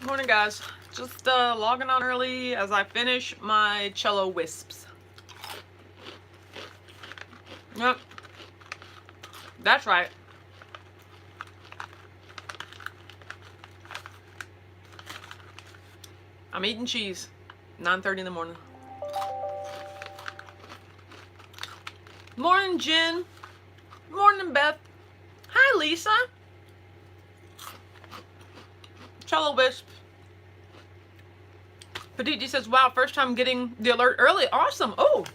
Morning, guys. Just logging on early as I finish my cello wisps. Yep, that's right. I'm eating cheese. 9:30 in the morning. Morning, Jen. Morning, Beth. Hi, Lisa. Cello wisps. Petite says, wow, first time getting the alert early. Awesome. Oh,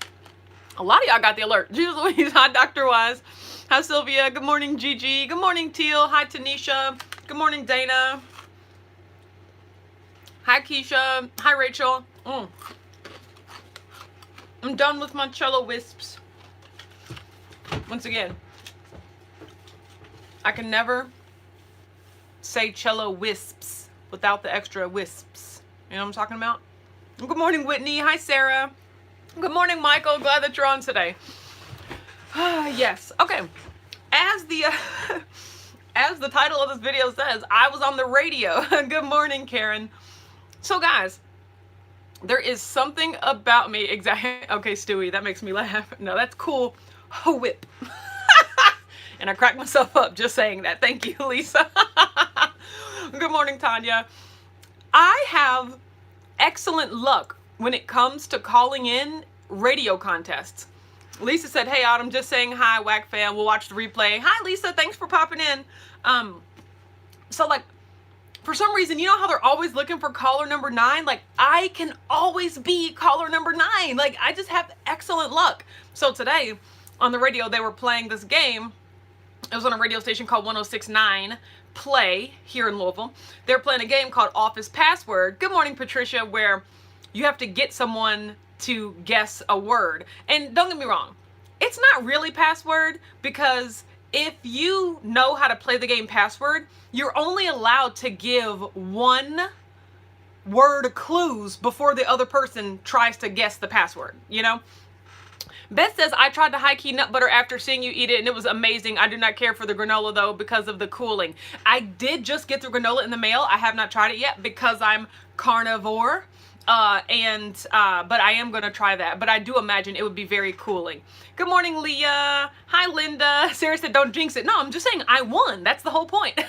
a lot of y'all got the alert. Jeez Louise. Hi, Dr. Wise. Hi, Sylvia. Good morning, Gigi. Good morning, Teal. Hi, Tanisha. Good morning, Dana. Hi, Keisha. Hi, Rachel. I'm done with my cello wisps. Once again, I can never say cello wisps without the extra wisps. You know what I'm talking about? Good morning, Whitney. Hi, Sarah. Good morning, Michael. Glad that you're on today. Yes. Okay. As the as the title of this video says, I was on the radio. Good morning, Karen. So, guys, there is something about me. Exactly. Okay, Stewie, that makes me laugh. No, that's cool. Whip. And I cracked myself up just saying that. Thank you, Lisa. Good morning, Tanya. I have excellent luck when it comes to calling in radio contests. Lisa said, hey, Autumn, just saying hi, Whack fam. We'll watch the replay. Hi, Lisa. Thanks for popping in. So, like, for some reason, you know how they're always looking for caller number 9? Like, I can always be caller number 9. Like, I just have excellent luck. So today, on the radio, they were playing this game. It was on a radio station called 106.9 Play here in Louisville. They're playing a game called Office Password. Good morning, Patricia, where you have to get someone to guess a word. And don't get me wrong, it's not really password, because if you know how to play the game Password, you're only allowed to give one word clues before the other person tries to guess the password, you know? Beth says, I tried the high-key nut butter after seeing you eat it, and it was amazing. I do not care for the granola, though, because of the cooling. I did just get the granola in the mail. I have not tried it yet because I'm carnivore, but I am going to try that. But I do imagine it would be very cooling. Good morning, Leah. Hi, Linda. Sarah said, don't jinx it. No, I'm just saying I won. That's the whole point.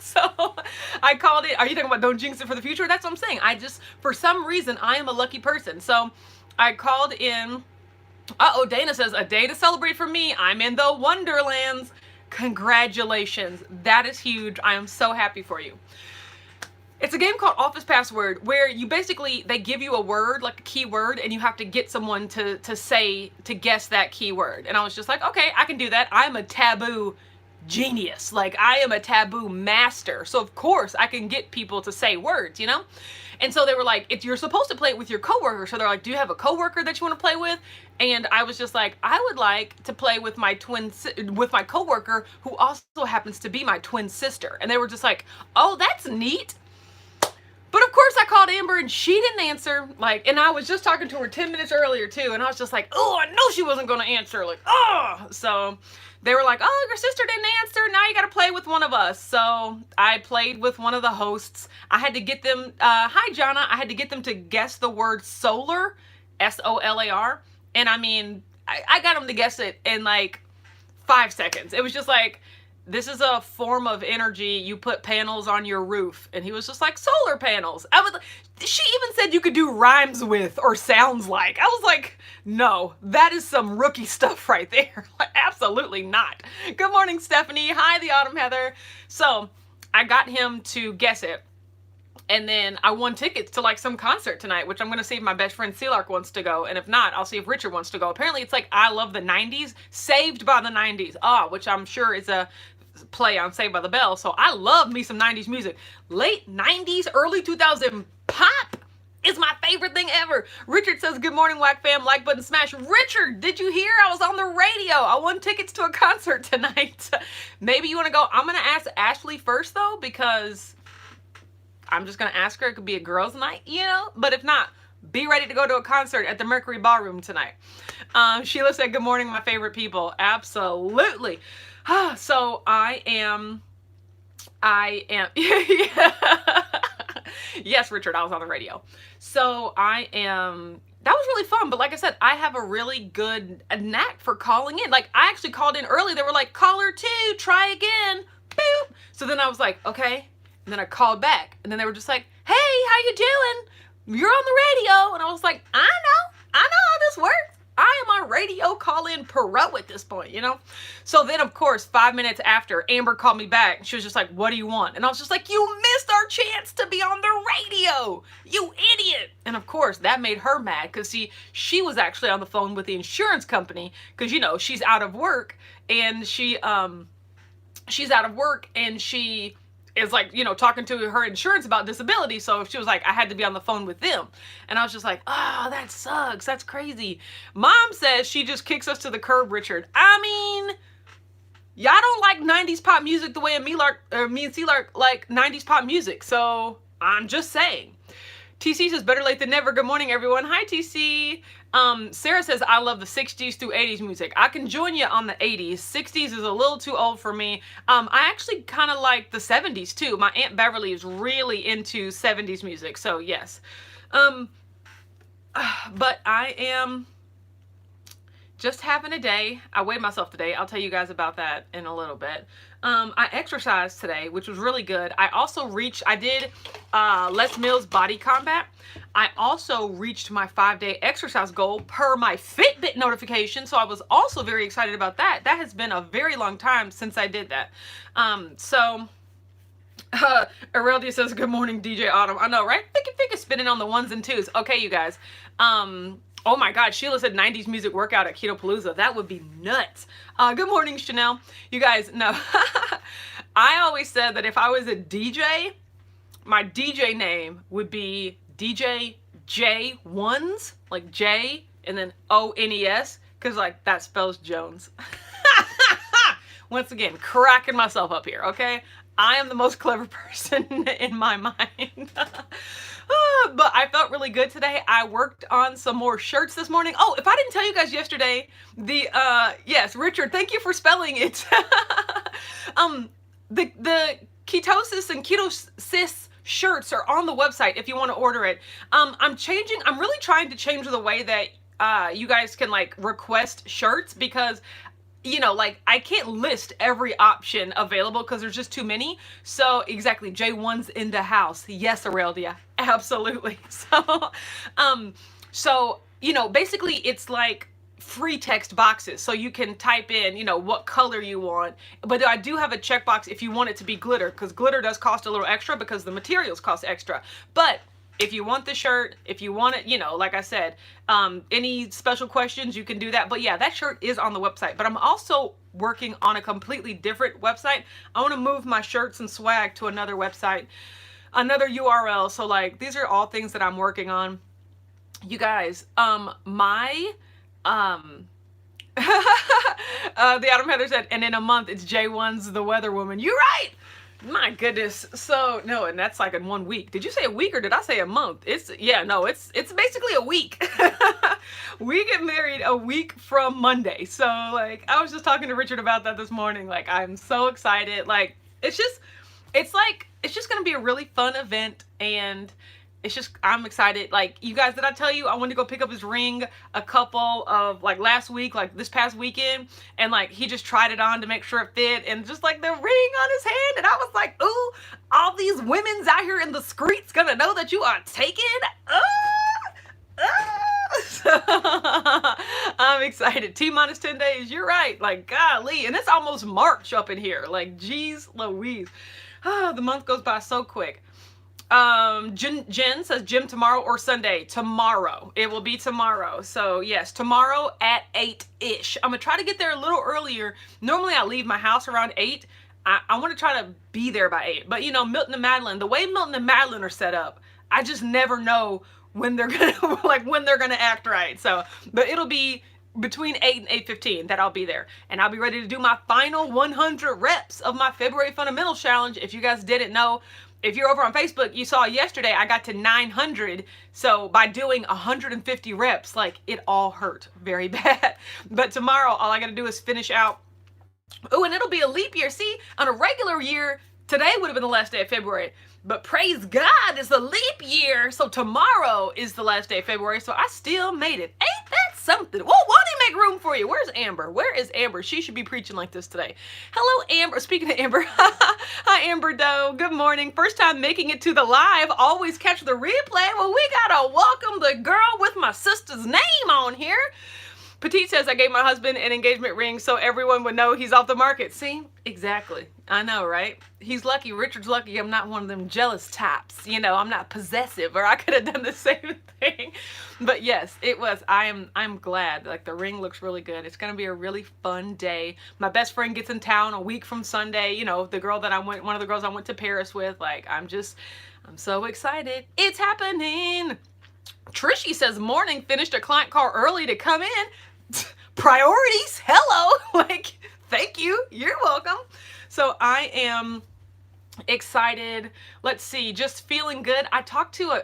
So I called it. Are you talking about don't jinx it for the future? That's what I'm saying. For some reason, I am a lucky person. So I called in. Uh-oh, Dana says, a day to celebrate for me. I'm in the Wonderlands. Congratulations. That is huge. I am so happy for you. It's a game called Office Password, where you basically, they give you a word, like a keyword, and you have to get someone to guess that keyword. And I was just like, okay, I can do that. I'm a taboo genius. Like, I am a taboo master. So of course I can get people to say words, you know? And so they were like, you're supposed to play it with your coworker. So they're like, do you have a coworker that you want to play with? And I was just like, I would like to play with my coworker, who also happens to be my twin sister. And they were just like, oh, that's neat. But of course I called Amber and she didn't answer. Like, and I was just talking to her 10 minutes earlier too. And I was just like, oh, I know she wasn't going to answer. Like, oh, so they were like, oh, your sister didn't answer. Now you got to play with one of us. So I played with one of the hosts. I had to get them, hi, Jonna. I had to get them to guess the word solar, S-O-L-A-R. And I mean, I got them to guess it in like 5 seconds. It was just like, this is a form of energy. You put panels on your roof. And he was just like, solar panels. She even said you could do rhymes with or sounds like. I was like, no, that is some rookie stuff right there. Absolutely not. Good morning, Stephanie. Hi, the Autumn Heather. So I got him to guess it. And then I won tickets to like some concert tonight, which I'm going to see if my best friend Sealark wants to go. And if not, I'll see if Richard wants to go. Apparently it's like I Love the 90s, Saved by the 90s. Which I'm sure is a play on Saved by the Bell. So I love me some 90s music. Late 90s, early 2000 pop is my favorite thing ever. Richard says, good morning, Whack fam. Like button smash. Richard, did you hear? I was on the radio. I won tickets to a concert tonight. Maybe you want to go. I'm going to ask Ashley first, though, because I'm just going to ask her. It could be a girls' night, you know? But if not, be ready to go to a concert at the Mercury Ballroom tonight. Sheila said, good morning, my favorite people. Absolutely. So I am, yeah. Yes, Richard, I was on the radio. So that was really fun. But like I said, I have a really good knack for calling in. Like, I actually called in early. They were like, caller 2, try again. Boop. So then I was like, okay. And then I called back. And then they were just like, hey, how you doing? You're on the radio. And I was like, I know how this works. I am a radio call-in pro at this point, you know? So then, of course, 5 minutes after, Amber called me back. She was just like, what do you want? And I was just like, you missed our chance to be on the radio, you idiot. And of course, that made her mad because, see, she was actually on the phone with the insurance company because, you know, she's out of work and she's out of work and she is like, you know, talking to her insurance about disability. So she was like, I had to be on the phone with them. And I was just like, oh, that sucks. That's crazy. Mom says she just kicks us to the curb, Richard. I mean, y'all don't like 90s pop music the way me and C-Lark like 90s pop music. So I'm just saying. TC says, better late than never. Good morning, everyone. Hi, TC. Sarah says, I love the 60s through 80s music. I can join you on the 80s. 60s is a little too old for me. I actually kind of like the 70s, too. My Aunt Beverly is really into 70s music, so yes. But I am just having a day. I weighed myself today. I'll tell you guys about that in a little bit. I exercised today, which was really good. I did Les Mills Body Combat. I also reached my 5-day exercise goal per my Fitbit notification. So I was also very excited about that. That has been a very long time since I did that. Aurelia says, good morning, DJ Autumn. I know, right? Think spinning on the ones and twos. Okay, you guys. Oh my God, Sheila said 90s music workout at Keto Palooza. That would be nuts. Good morning, Chanel. You guys know, I always said that if I was a DJ, my DJ name would be DJ J Ones, like J and then O-N-E-S, because like that spells Jones. Once again, cracking myself up here, okay? I am the most clever person in my mind. But I felt really good today. I worked on some more shirts this morning. Oh, if I didn't tell you guys yesterday, yes, Richard, thank you for spelling it. The ketosis and ketosis shirts are on the website if you want to order it. I'm really trying to change the way that you guys can like request shirts because, you know, like I can't list every option available because there's just too many. So exactly, J1's in the house. Yes, Aurelia, absolutely. So, you know, basically it's like free text boxes. So you can type in, you know, what color you want. But I do have a checkbox if you want it to be glitter, because glitter does cost a little extra because the materials cost extra. But if you want the shirt, if you want it, you know, like I said, any special questions, you can do that. But yeah, that shirt is on the website. But I'm also working on a completely different website. I want to move my shirts and swag to another website, another URL. So like, these are all things that I'm working on. You guys, the Adam Heather said, and in a month, it's J1's the weather woman. You're right. My goodness. So no, and that's like in 1 week. Did you say a week or did I say a month? It's basically a week. We get married a week from Monday. So like, I was just talking to Richard about that this morning. Like, I'm so excited. Like, it's just going to be a really fun event. And I'm excited. Like, you guys, did I tell you I wanted to go pick up his ring a couple of, like, last week, like this past weekend, and like he just tried it on to make sure it fit, and just like the ring on his hand, and I was like, ooh, all these women's out here in the streets gonna know that you are taken. I'm excited. T-minus 10 days. You're right. Like, golly, and it's almost March up in here. Like, geez Louise. The month goes by so quick. Jen says gym tomorrow or Sunday. Tomorrow. It will be tomorrow. So yes, tomorrow at 8-ish. I'm gonna try to get there a little earlier. Normally I leave my house around 8. I want to try to be there by 8. But you know, Milton and Madeline, the way Milton and Madeline are set up, I just never know when they're gonna act right. So, but it'll be between 8 and 8:15 that I'll be there, and I'll be ready to do my final 100 reps of my February Fundamentals Challenge. If you guys didn't know, if you're over on Facebook, you saw yesterday I got to 900. So by doing 150 reps, like, it all hurt very bad. But tomorrow, all I got to do is finish out. Oh, and it'll be a leap year. See, on a regular year, today would have been the last day of February. But praise God, it's a leap year. So tomorrow is the last day of February. So I still made it. Ain't that something? Well, why do you make room for you? Where's Amber? Where is Amber? She should be preaching like this today. Hello, Amber. Speaking of Amber, hi, Amber Doe. Good morning. First time making it to the live. Always catch the replay. Well, we gotta welcome the girl with my sister's name on here. Petite says, I gave my husband an engagement ring so everyone would know he's off the market. See? Exactly. I know, right? He's lucky. Richard's lucky I'm not one of them jealous types. You know, I'm not possessive, or I could have done the same thing. But yes, it was. I'm glad. Like, the ring looks really good. It's going to be a really fun day. My best friend gets in town a week from Sunday. You know, the girl that one of the girls I went to Paris with. Like, I'm so excited. It's happening. Trishy says, morning, finished a client call early to come in. Priorities, hello. Like, thank you, you're welcome. So I am excited. Let's see, just feeling good. I talked to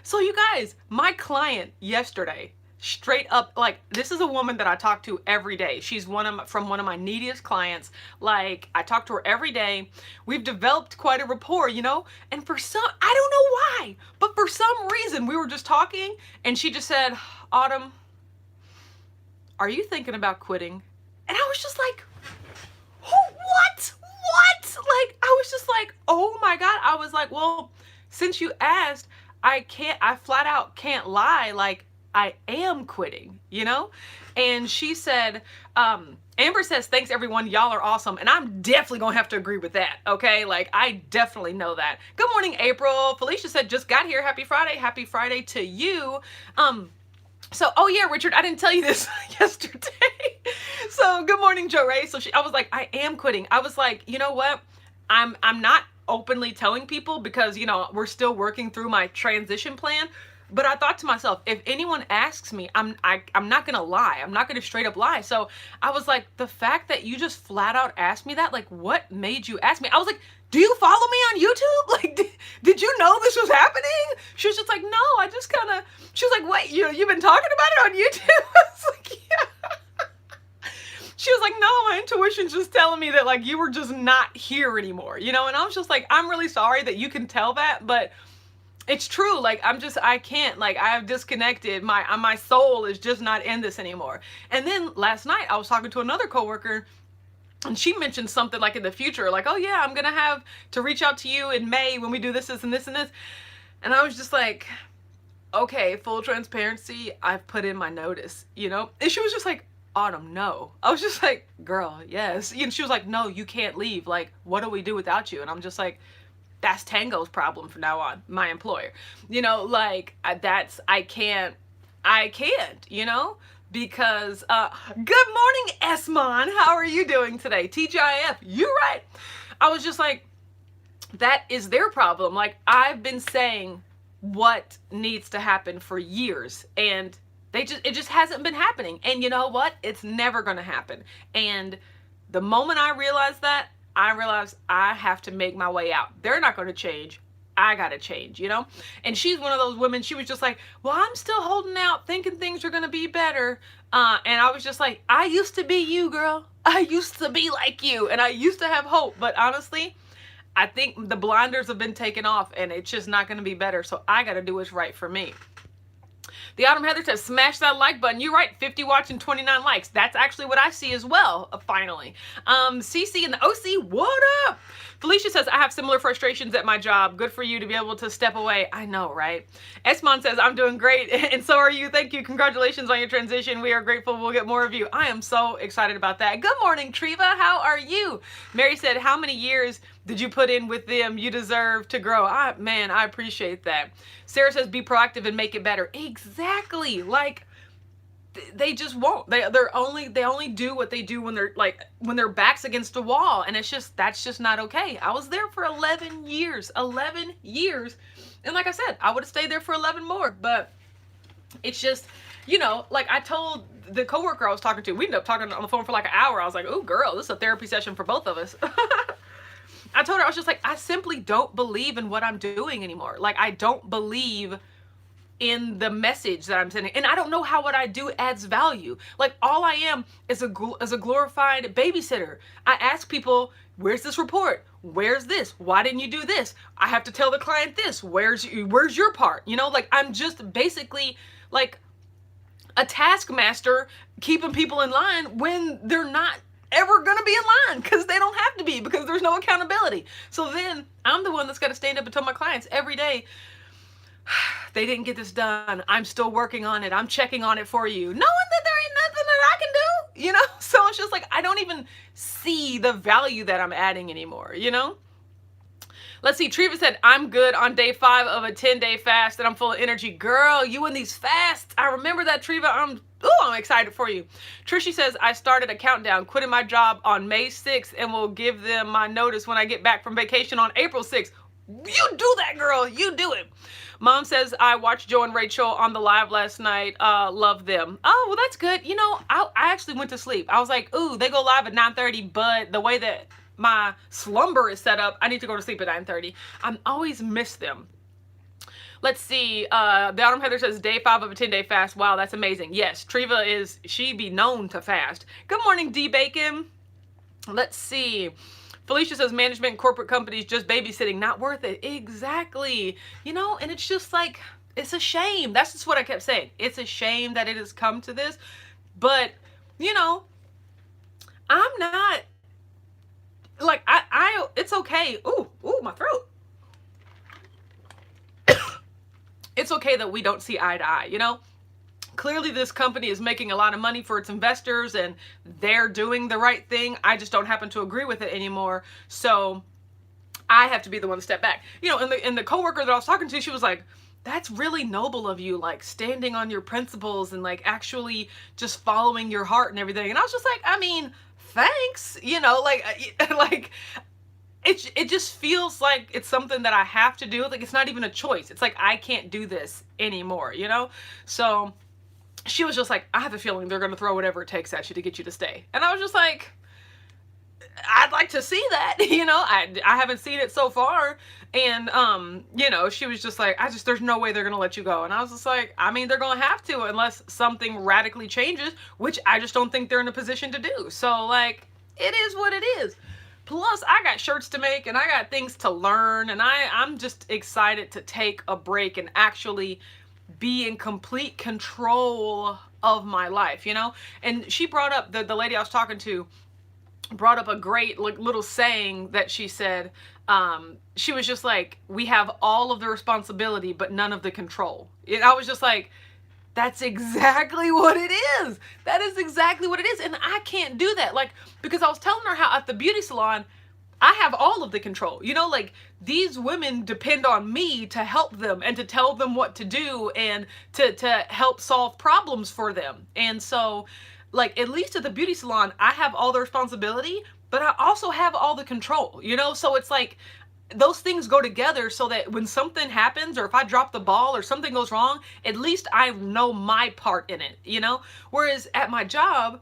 so you guys, my client yesterday, straight up, like, this is a woman that I talk to every day. She's from one of my neediest clients. Like, I talk to her every day. We've developed quite a rapport, you know, and I don't know why, but for some reason we were just talking and she just said, Autumn, are you thinking about quitting? And I was just like, what? Like, I was just like, oh my God. I was like, well, since you asked, I flat out can't lie. Like, I am quitting, you know? And she said, Amber says, thanks everyone, y'all are awesome. And I'm definitely gonna have to agree with that, okay? Like, I definitely know that. Good morning, April. Felicia said, just got here, happy Friday. Happy Friday to you. So, oh yeah, Richard, I didn't tell you this yesterday. So, good morning, Joe Ray. So I was like, I am quitting. I was like, you know what? I'm not openly telling people because, you know, we're still working through my transition plan. But I thought to myself, if anyone asks me, I'm not gonna lie. I'm not gonna straight up lie. So I was like, the fact that you just flat out asked me that, like, what made you ask me? I was like, do you follow me on YouTube? Like, did you know this was happening? She was just like, no, I just kind of, she was like, what, you've been talking about it on YouTube? I was like, yeah. She was like, no, my intuition's just telling me that, like, you were just not here anymore, you know? And I was just like, I'm really sorry that you can tell that, but it's true. Like, I can't, like, I've disconnected. My soul is just not in this anymore. And then last night I was talking to another coworker and she mentioned something like in the future, like, oh yeah, I'm going to have to reach out to you in May when we do this, and this, and this. And I was just like, okay, full transparency, I've put in my notice, you know? And she was just like, Autumn, no. I was just like, girl, yes. And she was like, no, you can't leave. Like, what do we do without you? And I'm just like, that's Tango's problem from now on, my employer. You know, like, I can't, you know? Because, good morning, Esmon. How are you doing today? TGIF, you right. I was just like, that is their problem. Like, I've been saying what needs to happen for years, and it just hasn't been happening. And you know what? It's never going to happen. And the moment I realized that, I realized I have to make my way out. They're not going to change. I got to change, you know? And she's one of those women, she was just like, well, I'm still holding out thinking things are going to be better. And I was just like, I used to be you, girl. I used to be like you. And I used to have hope. But honestly, I think the blinders have been taken off and it's just not going to be better. So I got to do what's right for me. The Autumn Heather says, smash that like button. You're right, 50 watching, 29 likes. That's actually what I see as well, finally. CC and the OC, what up? Felicia says, I have similar frustrations at my job. Good for you to be able to step away. I know, right? Esmon says, I'm doing great, and so are you. Thank you. Congratulations on your transition. We are grateful. We'll get more of you. I am so excited about that. Good morning, Treva. How are you? Mary said, how many years did you put in with them? You deserve to grow. Man, I appreciate that. Sarah says, be proactive and make it better. Exactly. Like, they just won't. They only do what they do when their back's against a wall, and that's just not okay. I was there for 11 years. 11 years. And like I said, I would have stayed there for 11 more, but it's just, you know, like I told the coworker I was talking to, we ended up talking on the phone for like an hour. I was like, oh girl, this is a therapy session for both of us. I told her, I was just like, I simply don't believe in what I'm doing anymore. Like, I don't believe in the message that I'm sending. And I don't know how what I do adds value. Like, all I am is a glorified babysitter. I ask people, where's this report? Where's this? Why didn't you do this? I have to tell the client this. Where's your part? You know, like I'm just basically like a taskmaster keeping people in line when they're not ever going to be in line because they don't have to be, because there's no accountability. So then I'm the one that's got to stand up and tell my clients every day, they didn't get this done. I'm still working on it. I'm checking on it for you, knowing that there ain't nothing that I can do, you know? So it's just like, I don't even see the value that I'm adding anymore, you know? Let's see, Treva said, I'm good on day 5 of a 10-day fast and I'm full of energy. Girl, you and these fasts. I remember that, Treva. I'm excited for you. Trishy says, I started a countdown, quitting my job on May 6th and will give them my notice when I get back from vacation on April 6th. You do that, girl. You do it. Mom says, I watched Joe and Rachel on the live last night. Love them. Oh, well, that's good. You know, I actually went to sleep. I was like, ooh, they go live at 9:30, but the way that my slumber is set up, I need to go to sleep at 9:30. I always miss them. Let's see. The Autumn Heather says, day 5 of a 10-day fast. Wow, that's amazing. Yes, Treva she be known to fast. Good morning, D Bacon. Let's see. Felicia says, management and corporate companies just babysitting, not worth it. Exactly. You know, and it's just like, it's a shame. That's just what I kept saying. It's a shame that it has come to this. But, you know, I'm not, like, it's okay. Ooh, my throat. It's okay that we don't see eye to eye, you know? Clearly this company is making a lot of money for its investors and they're doing the right thing. I just don't happen to agree with it anymore. So I have to be the one to step back. You know, and the coworker that I was talking to, she was like, that's really noble of you, like standing on your principles and like actually just following your heart and everything. And I was just like, I mean, thanks, you know, like it just feels like it's something that I have to do. Like it's not even a choice. It's like, I can't do this anymore, you know? So she was just like, I have a feeling they're going to throw whatever it takes at you to get you to stay. And I was just like, I'd like to see that, you know, I haven't seen it so far. And, you know, she was just like, there's no way they're going to let you go. And I was just like, I mean, they're going to have to unless something radically changes, which I just don't think they're in a position to do. So like, it is what it is. Plus I got shirts to make and I got things to learn. And I'm just excited to take a break and actually be in complete control of my life, you know? And she brought up, the lady I was talking to brought up a great little saying that she said. She was just like, we have all of the responsibility, but none of the control. And I was just like, that's exactly what it is. That is exactly what it is. And I can't do that. Like, because I was telling her how at the beauty salon, I have all of the control, you know, like these women depend on me to help them and to tell them what to do and to help solve problems for them. And so like, at least at the beauty salon, I have all the responsibility, but I also have all the control, you know? So it's like those things go together so that when something happens or if I drop the ball or something goes wrong, at least I know my part in it, you know? Whereas at my job,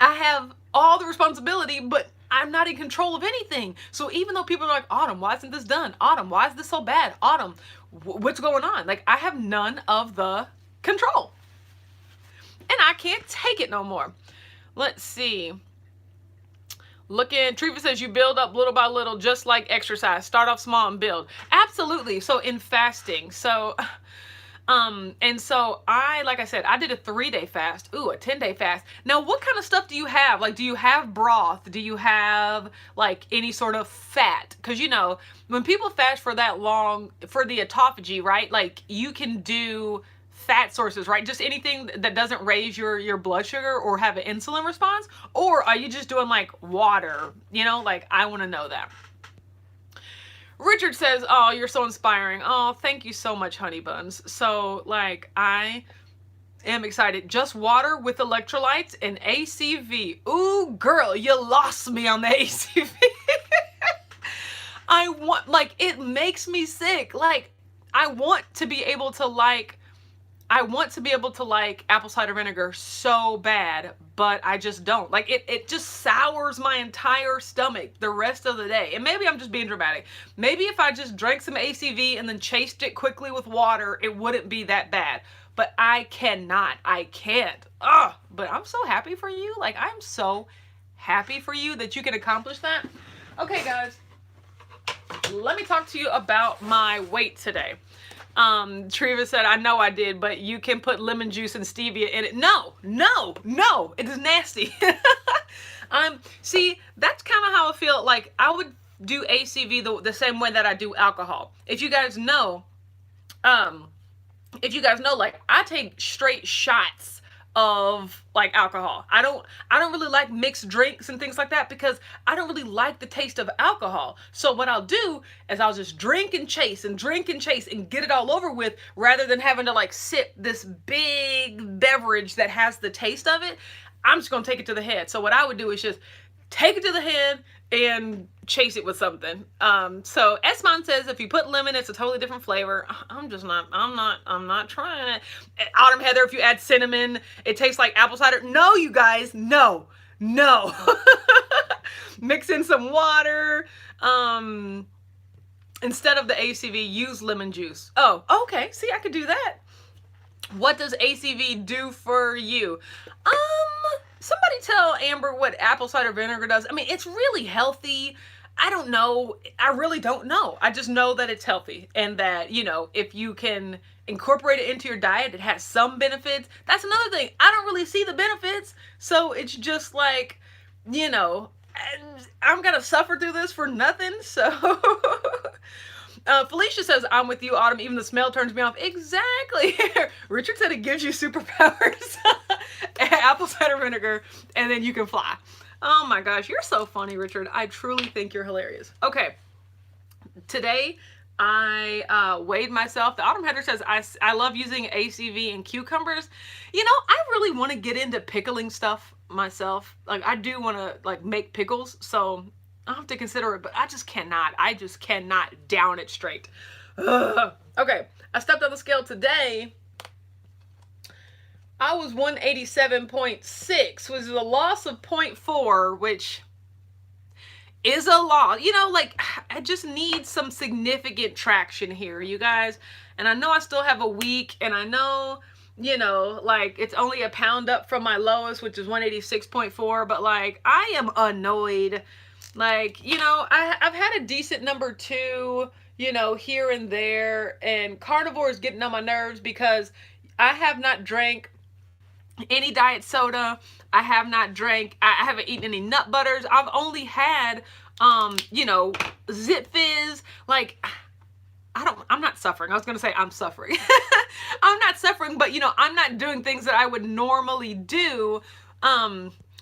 I have all the responsibility, but I'm not in control of anything. So even though people are like, Autumn, why isn't this done? Autumn, why is this so bad? Autumn, what's going on? Like, I have none of the control. And I can't take it no more. Let's see. Treva says you build up little by little, just like exercise. Start off small and build. Absolutely. So in fasting. So and so like I said, I did a 3-day fast. Ooh, a 10-day fast. Now, what kind of stuff do you have? Like, do you have broth? Do you have like any sort of fat? Because, you know, when people fast for that long, for the autophagy, right? Like you can do fat sources, right? Just anything that doesn't raise your blood sugar or have an insulin response. Or are you just doing like water? You know, like I want to know that. Richard says, oh, you're so inspiring. Oh, thank you so much, honey buns. So like, I am excited. Just water with electrolytes and ACV. Ooh, girl, you lost me on the ACV. It makes me sick. Like, I want to be able to like apple cider vinegar so bad, but I just don't. Like, it just sours my entire stomach the rest of the day. And maybe I'm just being dramatic. Maybe if I just drank some ACV and then chased it quickly with water, it wouldn't be that bad. But I cannot. I can't. Ugh. But I'm so happy for you. Like, I'm so happy for you that you can accomplish that. Okay, guys, let me talk to you about my weight today. Treva said, I know I did, but you can put lemon juice and stevia in it. No, it is nasty. See, that's kind of how I feel. Like, I would do ACV the same way that I do alcohol. If you guys know, like, I take straight shots of like alcohol. I don't really like mixed drinks and things like that because I don't really like the taste of alcohol. So what I'll do is I'll just drink and chase and get it all over with, rather than having to like sip this big beverage that has the taste of it. I'm just gonna take it to the head. So what I would do is just take it to the head and chase it with something. So Esmond says if you put lemon, it's a totally different flavor. I'm not trying it. Autumn Heather, if you add cinnamon, it tastes like apple cider. No, you guys, no. Mix in some water. Instead of the ACV, use lemon juice. Oh, okay. See, I could do that. What does ACV do for you? Somebody tell Amber what apple cider vinegar does. I mean, it's really healthy. I don't know. I really don't know. I just know that it's healthy, and that, you know, if you can incorporate it into your diet, it has some benefits. That's another thing. I don't really see the benefits. So it's just like, you know, I'm going to suffer through this for nothing. So Felicia says, I'm with you, Autumn. Even the smell turns me off. Exactly. Richard said it gives you superpowers. Apple cider vinegar, and then you can fly. Oh my gosh, you're so funny, Richard. I truly think you're hilarious. Okay, today I weighed myself. The Autumn Header says, I love using ACV and cucumbers. You know, I really want to get into pickling stuff myself. Like, I do want to like make pickles, so I'll have to consider it, but I just cannot down it straight. Ugh. Okay, I stepped on the scale today. I was 187.6, which is a loss of 0.4, which is a loss. You know, like, I just need some significant traction here, you guys. And I know I still have a week, and I know, you know, like, it's only a pound up from my lowest, which is 186.4, but like, I am annoyed. Like, you know, I've had a decent number 2, you know, here and there, and carnivore is getting on my nerves because I have not drank any diet soda. I haven't eaten any nut butters. I've only had, you know, Zip Fizz. Like, I'm not suffering. I was going to say I'm suffering. I'm not suffering, but, you know, I'm not doing things that I would normally do.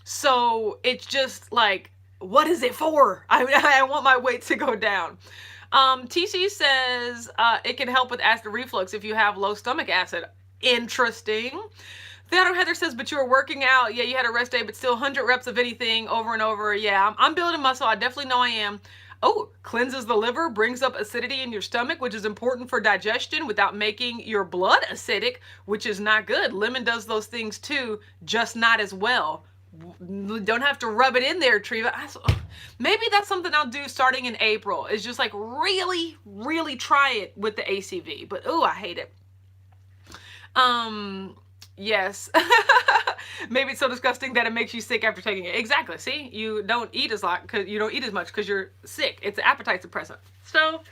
So it's just like, what is it for? I want my weight to go down. TC says, it can help with acid reflux if you have low stomach acid. Interesting. Theodore Heather says, but you were working out. Yeah, you had a rest day, but still 100 reps of anything over and over. Yeah, I'm building muscle. I definitely know I am. Oh, cleanses the liver, brings up acidity in your stomach, which is important for digestion without making your blood acidic, which is not good. Lemon does those things too, just not as well. Don't have to rub it in there, Treva. Maybe that's something I'll do starting in April. Is just like really, really try it with the ACV. But oh, I hate it. Yes. Maybe it's so disgusting that it makes you sick after taking it. Exactly. See, you don't eat as much because you're sick. It's an appetite suppressant. So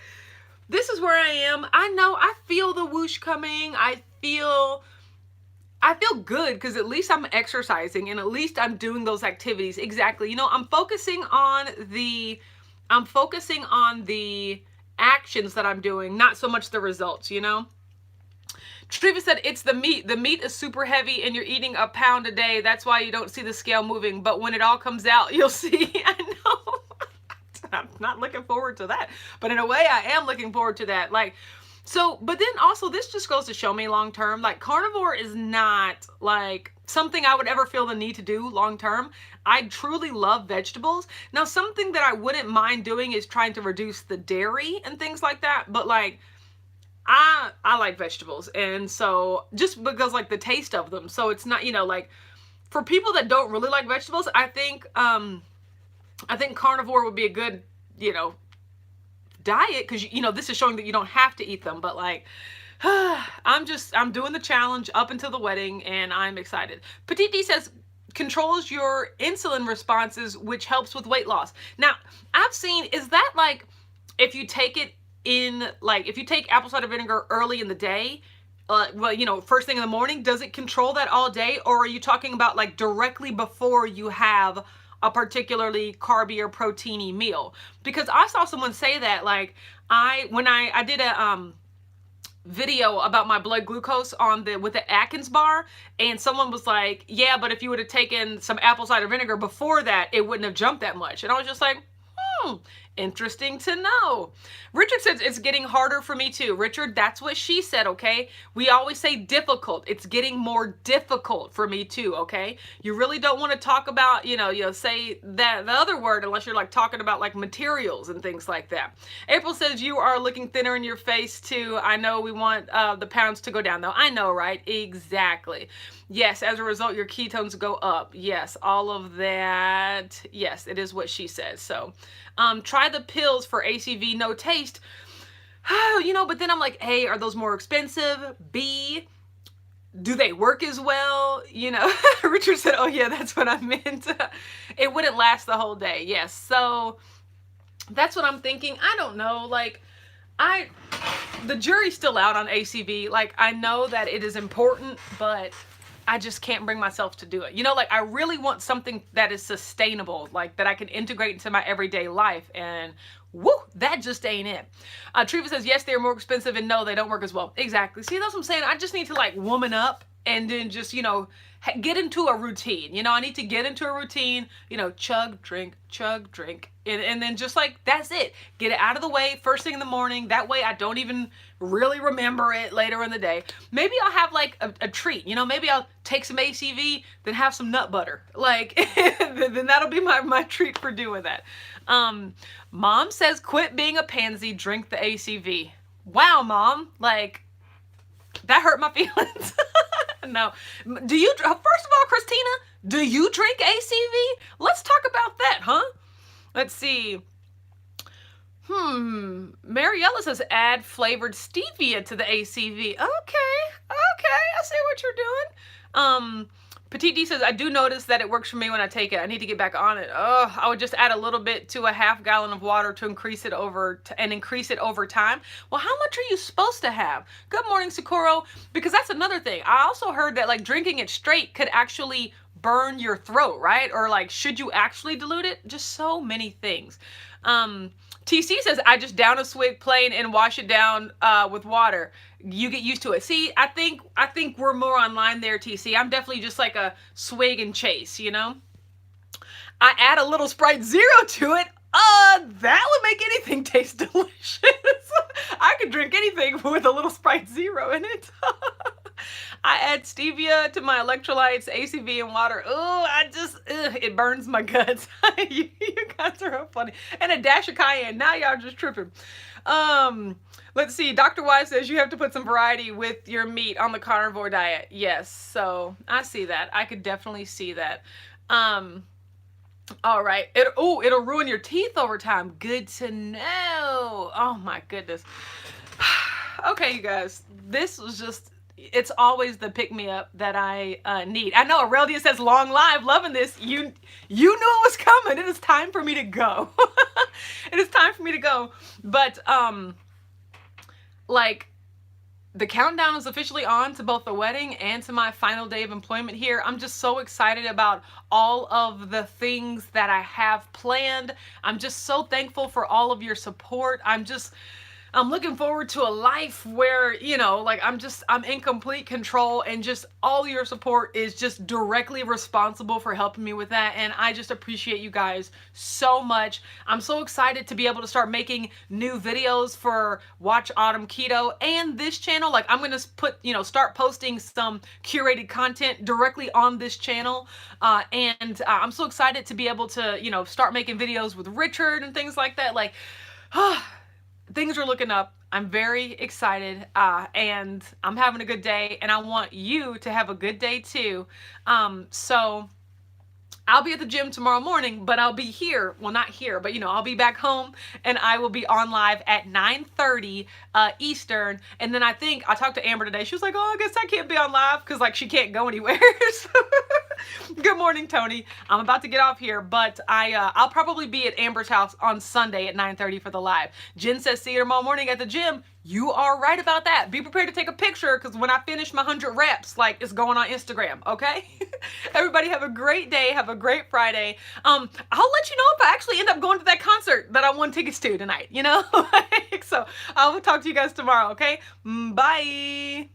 this is where I am. I know I feel the whoosh coming. I feel good because at least I'm exercising and at least I'm doing those activities. Exactly. You know, I'm focusing on the actions that I'm doing, not so much the results, you know? Treva said, it's the meat. The meat is super heavy and you're eating a pound a day. That's why you don't see the scale moving. But when it all comes out, you'll see. I know. I'm not looking forward to that. But in a way, I am looking forward to that. Like, so, but then also this just goes to show me long term, like carnivore is not like something I would ever feel the need to do long term. I truly love vegetables. Now, something that I wouldn't mind doing is trying to reduce the dairy and things like that. But like, I like vegetables, and so just because like the taste of them, so it's not, you know, like for people that don't really like vegetables, I think carnivore would be a good, you know, diet because, you know, this is showing that you don't have to eat them, but like I'm doing the challenge up until the wedding and I'm excited. Petite D says, controls your insulin responses, which helps with weight loss. Now, I've seen, is that like, if you take it in, like, if you take apple cider vinegar early in the day, well, you know, first thing in the morning, does it control that all day? Or are you talking about like directly before you have a particularly carby or proteiny meal? Because I saw someone say that, like, when I did a video about my blood glucose on the with the Atkins bar, and someone was like, yeah, but if you would have taken some apple cider vinegar before that, it wouldn't have jumped that much. And I was just like, interesting to know. Richard says it's getting harder for me too. Richard, that's what she said, okay? We always say difficult. It's getting more difficult for me too, okay? You really don't want to talk about, you know, say that the other word unless you're like talking about like materials and things like that. April says you are looking thinner in your face too. I know we want the pounds to go down though. I know, right? Exactly. Yes, as a result, your ketones go up. Yes, all of that. Yes, it is what she says. So try the pills for ACV, no taste. You know, but then I'm like, A, are those more expensive? B, do they work as well? You know, Richard said, oh yeah, that's what I meant. It wouldn't last the whole day. Yes, so that's what I'm thinking. I don't know, like, the jury's still out on ACV. Like, I know that it is important, but I just can't bring myself to do it. You know, like, I really want something that is sustainable, like that I can integrate into my everyday life, and woo, that just ain't it. Treva says, yes, they're more expensive, and no, they don't work as well. Exactly. See, that's what I'm saying. I just need to like woman up and then just, you know, get into a routine. You know, I need to get into a routine, you know, chug, drink, and then just like, that's it. Get it out of the way first thing in the morning. That way I don't even really remember it later in the day. Maybe I'll have like a treat, you know, maybe I'll take some ACV, then have some nut butter. Like, then that'll be my treat for doing that. Mom says, quit being a pansy, drink the ACV. Wow, Mom, like, that hurt my feelings. No. Do you, first of all, Christina, do you drink ACV? Let's talk about that, huh? Let's see. Mariella says add flavored stevia to the ACV. Okay, I see what you're doing. Petite D says, I do notice that it works for me when I take it. I need to get back on it. Oh, I would just add a little bit to a half gallon of water to increase it over time. Well, how much are you supposed to have? Good morning, Socorro. Because that's another thing. I also heard that like drinking it straight could actually burn your throat, right? Or like, should you actually dilute it? Just so many things. TC says, I just down a swig plain and wash it down with water. You get used to it. See, I think we're more online there, TC. I'm definitely just like a swig and chase, you know? I add a little Sprite Zero to it. That would make anything taste delicious. I could drink anything with a little Sprite Zero in it. I add stevia to my electrolytes, ACV, and water. Oh, it burns my guts. You guys are funny. And a dash of cayenne. Now y'all just tripping. Let's see. Dr. Wise says you have to put some variety with your meat on the carnivore diet. Yes, so I see that. I could definitely see that. All right. It'll ruin your teeth over time. Good to know. Oh my goodness. Okay, you guys. This was just, it's always the pick-me-up that I need. I know Aurelia says long live, loving this. You knew it was coming. It is time for me to go. It is time for me to go. But like, the countdown is officially on to both the wedding and to my final day of employment here. I'm just so excited about all of the things that I have planned. I'm just so thankful for all of your support. I'm looking forward to a life where, you know, like I'm in complete control, and just all your support is just directly responsible for helping me with that. And I just appreciate you guys so much. I'm so excited to be able to start making new videos for Watch Autumn Keto and this channel. Like, I'm going to start posting some curated content directly on this channel. And I'm so excited to be able to, you know, start making videos with Richard and things like that. Like, things are looking up. I'm very excited, and I'm having a good day, and I want you to have a good day too. So I'll be at the gym tomorrow morning, but I'll be here. Well, not here, but I'll be back home, and I will be on live at 9:30 Eastern. And then I think I talked to Amber today. She was like, "Oh, I guess I can't be on live because she can't go anywhere." So, good morning, Tony. I'm about to get off here, but I'll probably be at Amber's house on Sunday at 9:30 for the live. Jen says, "See you tomorrow morning at the gym." You are right about that. Be prepared to take a picture because when I finish my 100 reps, it's going on Instagram, okay? Everybody have a great day. Have a great Friday. I'll let you know if I actually end up going to that concert that I won tickets to tonight, So I will talk to you guys tomorrow, okay? Bye.